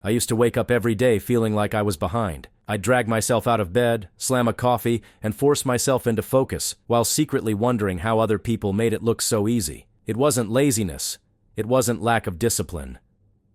I used to wake up every day feeling like I was behind. I'd drag myself out of bed, slam a coffee, and force myself into focus, while secretly wondering how other people made it look so easy. It wasn't laziness. It wasn't lack of discipline.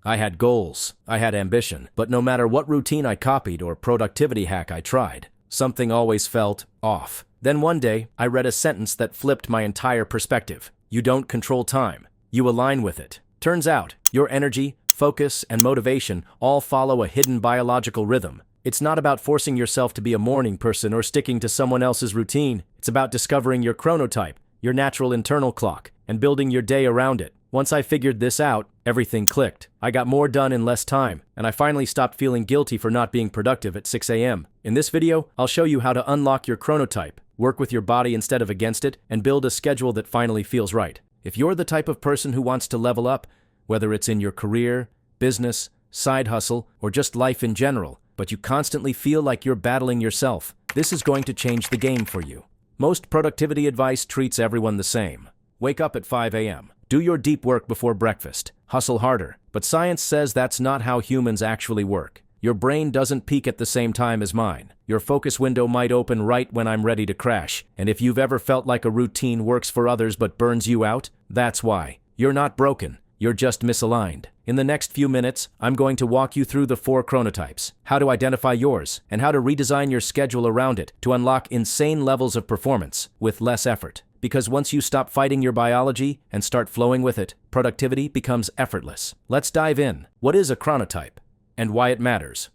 I had goals. I had ambition. But no matter what routine I copied or productivity hack I tried, something always felt off. Then one day, I read a sentence that flipped my entire perspective. You don't control time. You align with it. Turns out, your energy, focus, and motivation all follow a hidden biological rhythm. It's not about forcing yourself to be a morning person or sticking to someone else's routine. It's about discovering your chronotype, your natural internal clock, and building your day around it. Once I figured this out, everything clicked. I got more done in less time, and I finally stopped feeling guilty for not being productive at 6 a.m. In this video, I'll show you how to unlock your chronotype, work with your body instead of against it, and build a schedule that finally feels right. If you're the type of person who wants to level up, whether it's in your career, business, side hustle, or just life in general, but you constantly feel like you're battling yourself, this is going to change the game for you. Most productivity advice treats everyone the same. Wake up at 5 a.m. Do your deep work before breakfast. Hustle harder. But science says that's not how humans actually work. Your brain doesn't peak at the same time as mine. Your focus window might open right when I'm ready to crash. And if you've ever felt like a routine works for others but burns you out, that's why. You're not broken. You're just misaligned. In the next few minutes, I'm going to walk you through the 4 chronotypes, how to identify yours, and how to redesign your schedule around it to unlock insane levels of performance with less effort. Because once you stop fighting your biology and start flowing with it, productivity becomes effortless. Let's dive in. What is a chronotype? And why it matters?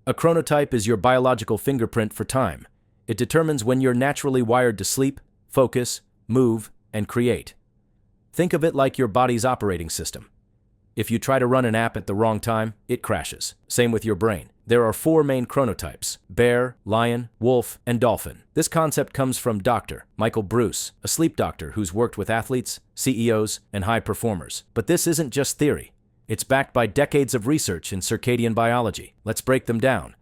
A chronotype is your biological fingerprint for time. It determines when you're naturally wired to sleep, focus, move, and create. Think of it like your body's operating system. If you try to run an app at the wrong time, it crashes. Same with your brain. There are 4 main chronotypes: bear, lion, wolf, and dolphin. This concept comes from Dr. Michael Breus, a sleep doctor who's worked with athletes, CEOs, and high performers. But this isn't just theory. It's backed by decades of research in circadian biology. Let's break them down.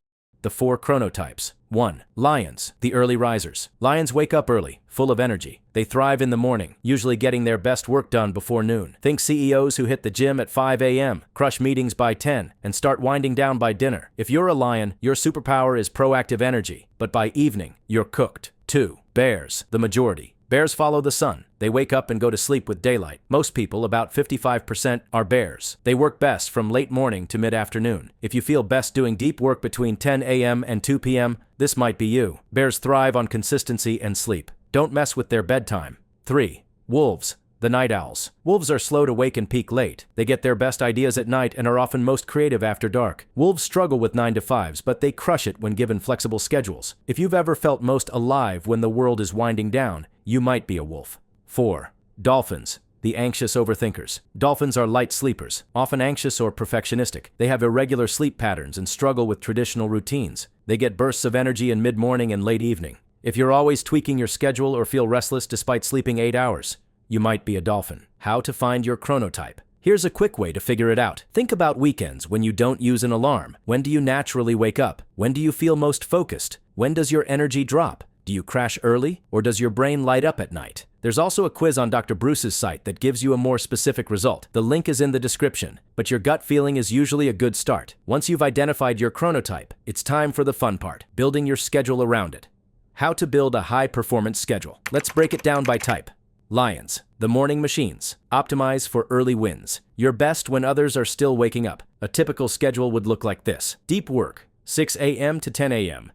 The 4 chronotypes. 1. Lions, the early risers. Lions wake up early, full of energy. They thrive in the morning, usually getting their best work done before noon. Think CEOs who hit the gym at 5 a.m., crush meetings by 10, and start winding down by dinner. If you're a lion, your superpower is proactive energy, but by evening, you're cooked. 2. Bears, the majority. Bears follow the sun. They wake up and go to sleep with daylight. Most people, about 55%, are bears. They work best from late morning to mid-afternoon. If you feel best doing deep work between 10 a.m. and 2 p.m., this might be you. Bears thrive on consistency and sleep. Don't mess with their bedtime. 3. Wolves, the night owls. Wolves are slow to wake and peak late. They get their best ideas at night and are often most creative after dark. Wolves struggle with 9 to 5s, but they crush it when given flexible schedules. If you've ever felt most alive when the world is winding down, you might be a wolf. 4. Dolphins, the anxious overthinkers. Dolphins are light sleepers, often anxious or perfectionistic. They have irregular sleep patterns and struggle with traditional routines. They get bursts of energy in mid-morning and late evening. If you're always tweaking your schedule or feel restless despite sleeping 8 hours, you might be a dolphin. How to find your chronotype? Here's a quick way to figure it out. Think about weekends when you don't use an alarm. When do you naturally wake up? When do you feel most focused? When does your energy drop? Do you crash early, or does your brain light up at night? There's also a quiz on Dr. Breus's site that gives you a more specific result. The link is in the description, but your gut feeling is usually a good start. Once you've identified your chronotype, it's time for the fun part, building your schedule around it. How to build a high-performance schedule. Let's break it down by type. Lions, the morning machines. Optimize for early wins. You're best when others are still waking up. A typical schedule would look like this. Deep work, 6 a.m. to 10 a.m.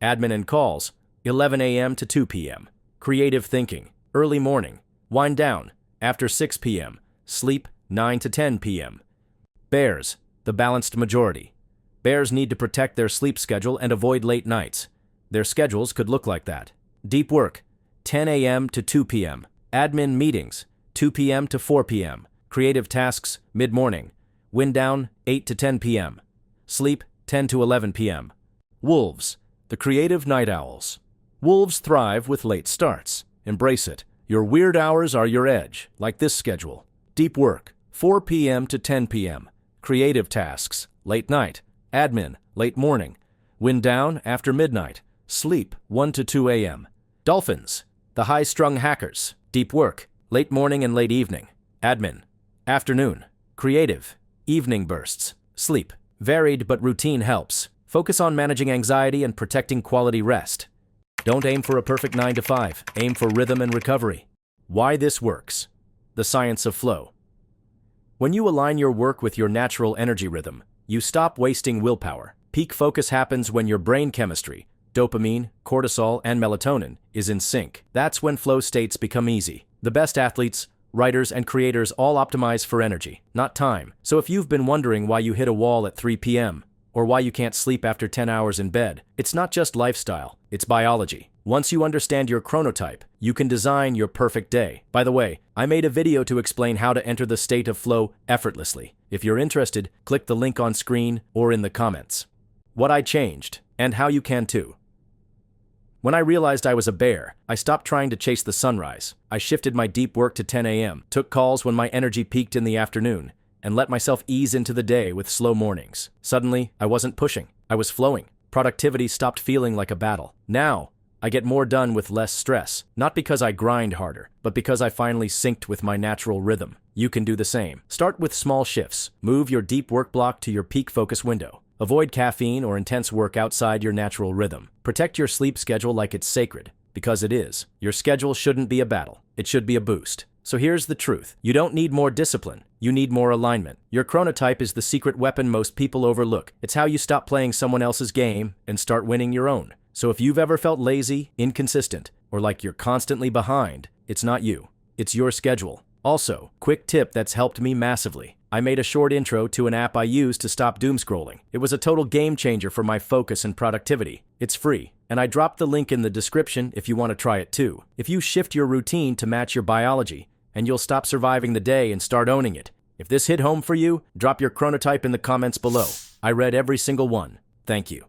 Admin and calls, 11 a.m. to 2 p.m. Creative thinking, early morning. Wind down, after 6 p.m. Sleep, 9 to 10 p.m. Bears, the balanced majority. Bears need to protect their sleep schedule and avoid late nights. Their schedules could look like that. Deep work, 10 a.m. to 2 p.m. Admin meetings, 2 p.m. to 4 p.m. Creative tasks, mid-morning. Wind down, 8 to 10 p.m. Sleep, 10 to 11 p.m. Wolves, the creative night owls. Wolves thrive with late starts. Embrace it. Your weird hours are your edge, like this schedule. Deep work, 4 p.m. to 10 p.m. Creative tasks, late night. Admin, late morning. Wind down, after midnight. Sleep, 1 to 2 a.m. Dolphins, the high-strung hackers. Deep work, late morning and late evening. Admin, afternoon. Creative, evening bursts. Sleep, Varied but routine helps. Focus on managing anxiety and protecting quality rest. Don't aim for a perfect 9 to 5. Aim for rhythm and recovery. Why this works. The science of flow. When you align your work with your natural energy rhythm, you stop wasting willpower. Peak focus happens when your brain chemistry, dopamine, cortisol, and melatonin, is in sync. That's when flow states become easy. The best athletes, writers, and creators all optimize for energy, not time. So if you've been wondering why you hit a wall at 3 p.m., or why you can't sleep after 10 hours in bed, it's not just lifestyle, it's biology. Once you understand your chronotype, you can design your perfect day. By the way, I made a video to explain how to enter the state of flow effortlessly. If you're interested, click the link on screen or in the comments. What I changed, and how you can too. When I realized I was a bear, I stopped trying to chase the sunrise. I shifted my deep work to 10 a.m., took calls when my energy peaked in the afternoon, and let myself ease into the day with slow mornings. Suddenly, I wasn't pushing. I was flowing. Productivity stopped feeling like a battle. Now, I get more done with less stress, not because I grind harder, but because I finally synced with my natural rhythm. You can do the same. Start with small shifts. Move your deep work block to your peak focus window. Avoid caffeine or intense work outside your natural rhythm. Protect your sleep schedule like it's sacred, because it is. Your schedule shouldn't be a battle. It should be a boost. So here's the truth. You don't need more discipline. You need more alignment. Your chronotype is the secret weapon most people overlook. It's how you stop playing someone else's game and start winning your own. So if you've ever felt lazy, inconsistent, or like you're constantly behind, it's not you. It's your schedule. Also, quick tip that's helped me massively. I made a short intro to an app I use to stop doom scrolling. It was a total game changer for my focus and productivity. It's free, and I dropped the link in the description if you want to try it too. If you shift your routine to match your biology, and you'll stop surviving the day and start owning it. If this hit home for you, drop your chronotype in the comments below. I read every single one. Thank you.